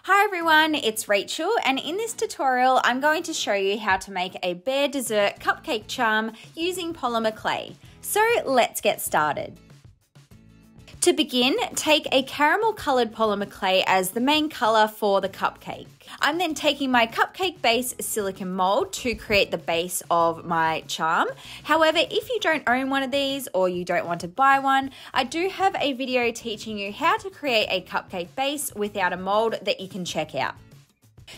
Hi everyone, it's Rachel, and in this tutorial I'm going to show you how to make a bear dessert cupcake charm using polymer clay. So let's get started. To begin, take a caramel coloured polymer clay as the main colour for the cupcake. I'm then taking my cupcake base silicone mould to create the base of my charm. However, if you don't own one of these or you don't want to buy one, I do have a video teaching you how to create a cupcake base without a mould that you can check out.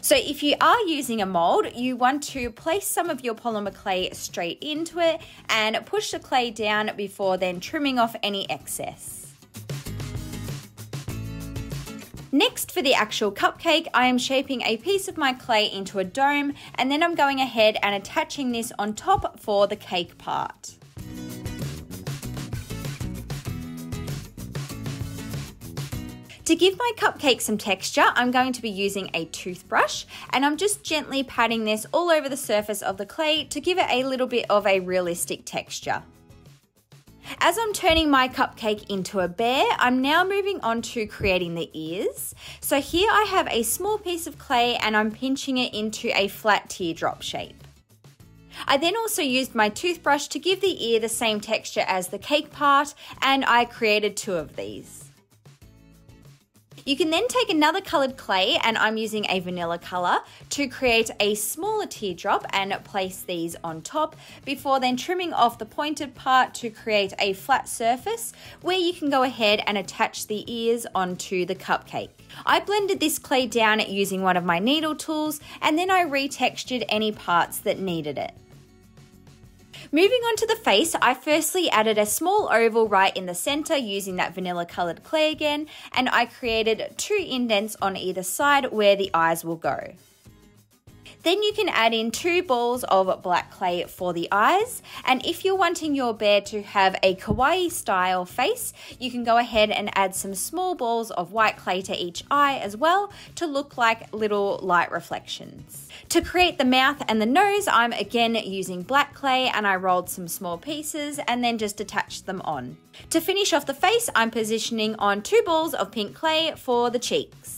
So if you are using a mould, you want to place some of your polymer clay straight into it and push the clay down before then trimming off any excess. Next, for the actual cupcake, I am shaping a piece of my clay into a dome, and then I'm going ahead and attaching this on top for the cake part. To give my cupcake some texture, I'm going to be using a toothbrush, and I'm just gently patting this all over the surface of the clay to give it a little bit of a realistic texture. As I'm turning my cupcake into a bear, I'm now moving on to creating the ears. So here I have a small piece of clay and I'm pinching it into a flat teardrop shape. I then also used my toothbrush to give the ear the same texture as the cake part, and I created two of these. You can then take another coloured clay, and I'm using a vanilla colour, to create a smaller teardrop and place these on top before then trimming off the pointed part to create a flat surface where you can go ahead and attach the ears onto the cupcake. I blended this clay down using one of my needle tools, and then I retextured any parts that needed it. Moving on to the face, I firstly added a small oval right in the center using that vanilla colored clay again, and I created two indents on either side where the eyes will go. Then you can add in two balls of black clay for the eyes, and if you're wanting your bear to have a kawaii style face, you can go ahead and add some small balls of white clay to each eye as well to look like little light reflections. To create the mouth and the nose, I'm again using black clay, and I rolled some small pieces and then just attached them on. To finish off the face, I'm positioning on two balls of pink clay for the cheeks.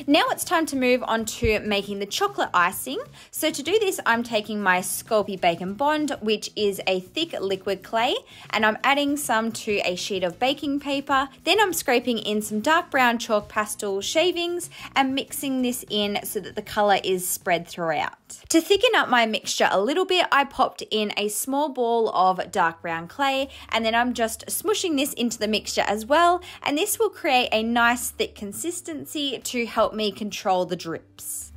Now it's time to move on to making the chocolate icing. So to do this, I'm taking my Sculpey Bacon Bond, which is a thick liquid clay, and I'm adding some to a sheet of baking paper. Then I'm scraping in some dark brown chalk pastel shavings and mixing this in so that the colour is spread throughout. To thicken up my mixture a little bit, I popped in a small ball of dark brown clay, and then I'm just smushing this into the mixture as well, and this will create a nice thick consistency to help me control the drips.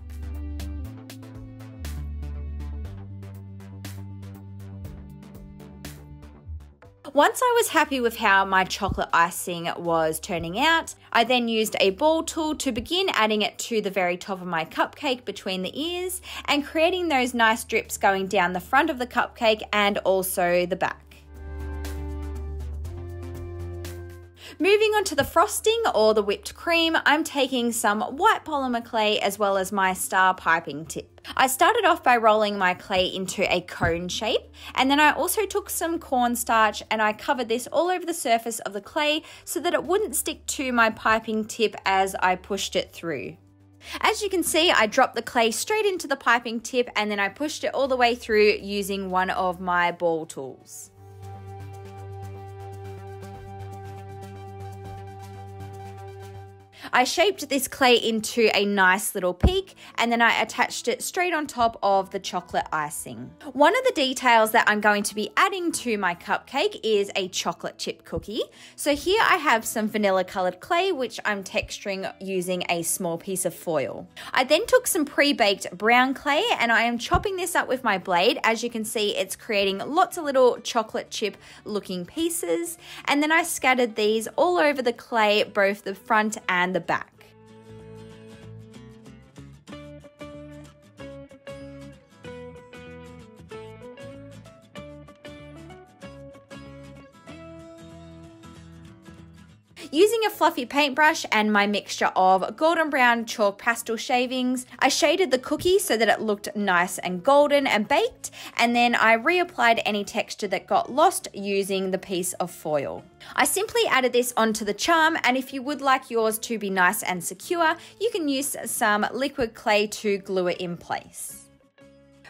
Once I was happy with how my chocolate icing was turning out, I then used a ball tool to begin adding it to the very top of my cupcake between the ears and creating those nice drips going down the front of the cupcake and also the back. Moving on to the frosting or the whipped cream, I'm taking some white polymer clay as well as my star piping tip. I started off by rolling my clay into a cone shape, and then I also took some cornstarch and I covered this all over the surface of the clay so that it wouldn't stick to my piping tip as I pushed it through. As you can see, I dropped the clay straight into the piping tip and then I pushed it all the way through using one of my ball tools. I shaped this clay into a nice little peak, and then I attached it straight on top of the chocolate icing. One of the details that I'm going to be adding to my cupcake is a chocolate chip cookie. So here I have some vanilla colored clay, which I'm texturing using a small piece of foil. I then took some pre-baked brown clay and I am chopping this up with my blade. As you can see, it's creating lots of little chocolate chip looking pieces, and then I scattered these all over the clay, both the front and the back. Using a fluffy paintbrush and my mixture of golden brown chalk pastel shavings, I shaded the cookie so that it looked nice and golden and baked, and then I reapplied any texture that got lost using the piece of foil. I simply added this onto the charm, and if you would like yours to be nice and secure, you can use some liquid clay to glue it in place.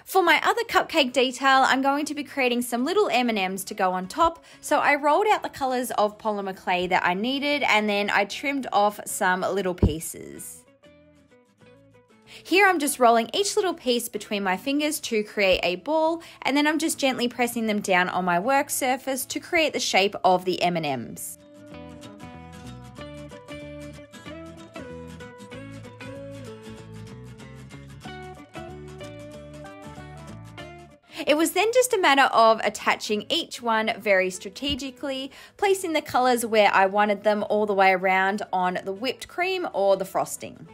For my other cupcake detail, I'm going to be creating some little M&Ms to go on top, so I rolled out the colors of polymer clay that I needed, and then I trimmed off some little pieces. Here I'm just rolling each little piece between my fingers to create a ball, and then I'm just gently pressing them down on my work surface to create the shape of the M&Ms. It was then just a matter of attaching each one very strategically, placing the colours where I wanted them all the way around on the whipped cream or the frosting.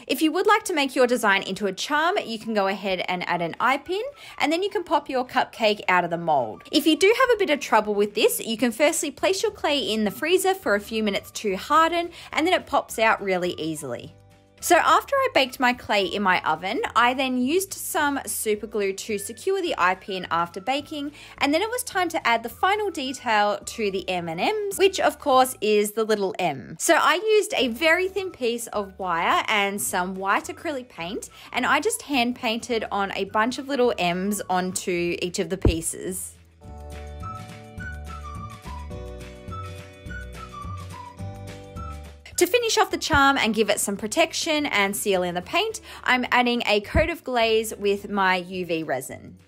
If you would like to make your design into a charm, you can go ahead and add an eye pin, and then you can pop your cupcake out of the mold. If you do have a bit of trouble with this, you can firstly place your clay in the freezer for a few minutes to harden, and then it pops out really easily. So after I baked my clay in my oven, I then used some super glue to secure the eye pin after baking, and then it was time to add the final detail to the M&Ms, which of course is the little M. So I used a very thin piece of wire and some white acrylic paint, and I just hand painted on a bunch of little M's onto each of the pieces. To finish off the charm and give it some protection and seal in the paint, I'm adding a coat of glaze with my UV resin.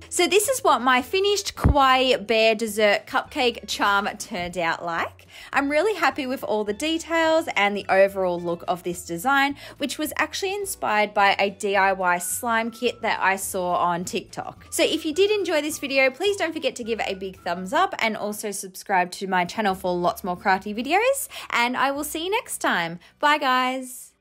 So this is what my finished Kawaii bear dessert cupcake charm turned out like. I'm really happy with all the details and the overall look of this design, which was actually inspired by a DIY slime kit that I saw on TikTok. So if you did enjoy this video, please don't forget to give it a big thumbs up and also subscribe to my channel for lots more crafty videos, and I will see you next time. Bye guys.